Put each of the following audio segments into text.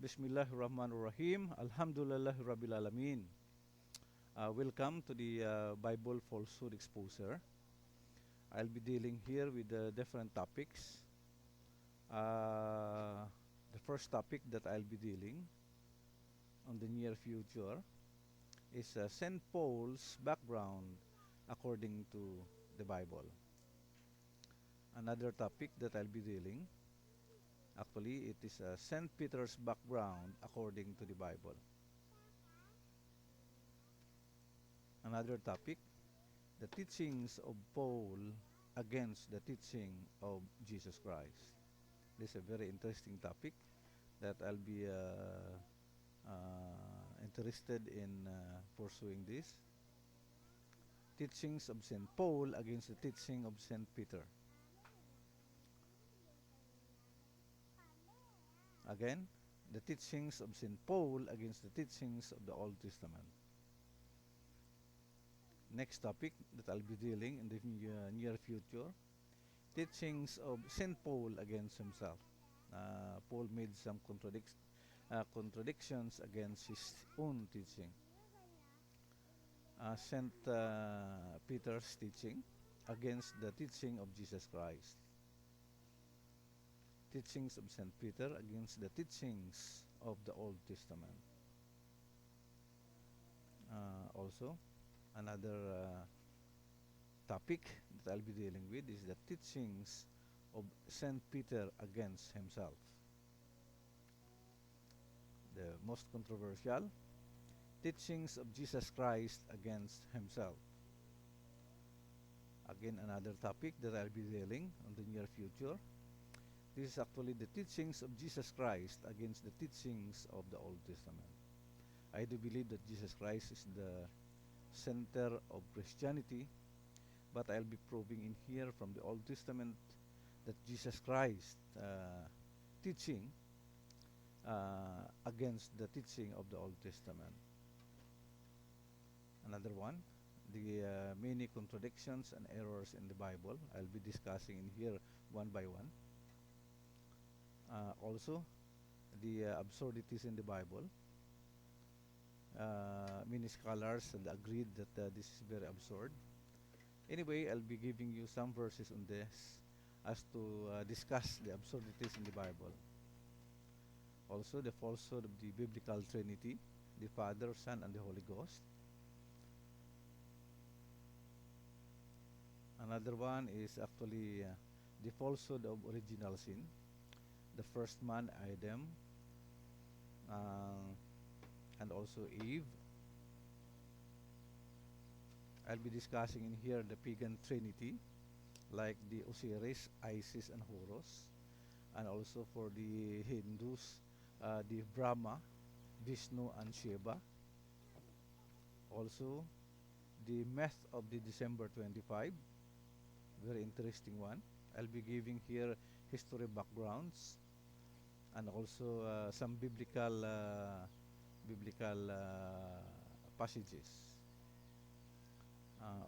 Bismillahirrahmanirrahim. Alhamdulillahirabbil alamin. Welcome to the Bible Falsehood Exposer. I'll be dealing here with different topics. The first topic that I'll be dealing on the near future is St. Paul's background according to the Bible. Another topic that I'll be dealing, actually, it is St. Peter's background according to the Bible. Another topic, the teachings of Paul against the teaching of Jesus Christ. This is a very interesting topic that I'll be interested in pursuing this. Teachings of St. Paul against the teaching of St. Peter. Again, the teachings of St. Paul against the teachings of the Old Testament. Next topic that I'll be dealing in the near future, teachings of St. Paul against himself. Paul made some contradictions against his own teaching. St. Peter's teaching against the teaching of Jesus Christ. Teachings of St. Peter against the teachings of the Old Testament. Also, another topic that I'll be dealing with is the teachings of St. Peter against himself. The most controversial, teachings of Jesus Christ against himself. Again, another topic that I'll be dealing on the near future. This is actually the teachings of Jesus Christ against the teachings of the Old Testament. I do believe that Jesus Christ is the center of Christianity, but I'll be proving in here from the Old Testament that Jesus Christ teaching against the teaching of the Old Testament. Another one, the many contradictions and errors in the Bible. I'll be discussing in here one by one. Also, the absurdities in the Bible. Many scholars have agreed that this is very absurd. Anyway, I'll be giving you some verses on this as to discuss the absurdities in the Bible. Also, the falsehood of the biblical Trinity, the Father, Son, and the Holy Ghost. Another one is actually the falsehood of original sin. The first man, Adam, and also Eve. I'll be discussing in here the pagan trinity, like the Osiris, Isis, and Horus, and also for the Hindus, the Brahma, Vishnu, and Shiva. Also, the myth of the December 25, very interesting one. I'll be giving here history backgrounds and also some biblical passages.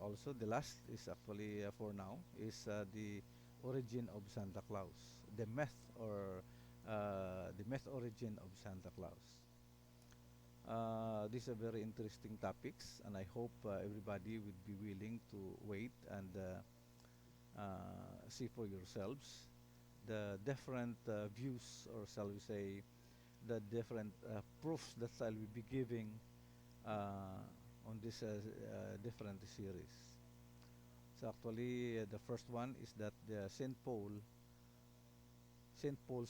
Also, the last is actually for now is the origin of Santa Claus, the myth or the myth origin of Santa Claus. These are very interesting topics, and I hope everybody would be willing to wait and see for yourselves the different views, or shall we say, the different proofs that I will be giving on this different series. So actually, the first one is that the St. Paul's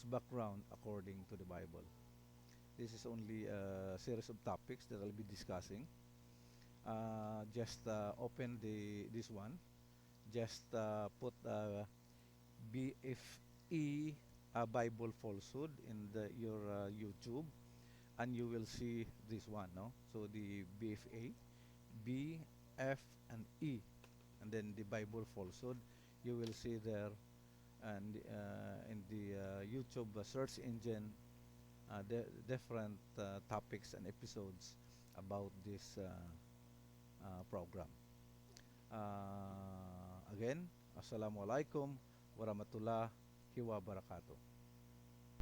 background according to the Bible. This is only a series of topics that I'll be discussing. Just open this one. Just put BFE Bible falsehood in your YouTube, and you will see this one, no? So the BFA, B, F, and E, and then the Bible falsehood. You will see there, and in the YouTube search engine, the different topics and episodes about this program. Again, Assalamualaikum warahmatullahi wabarakatuh.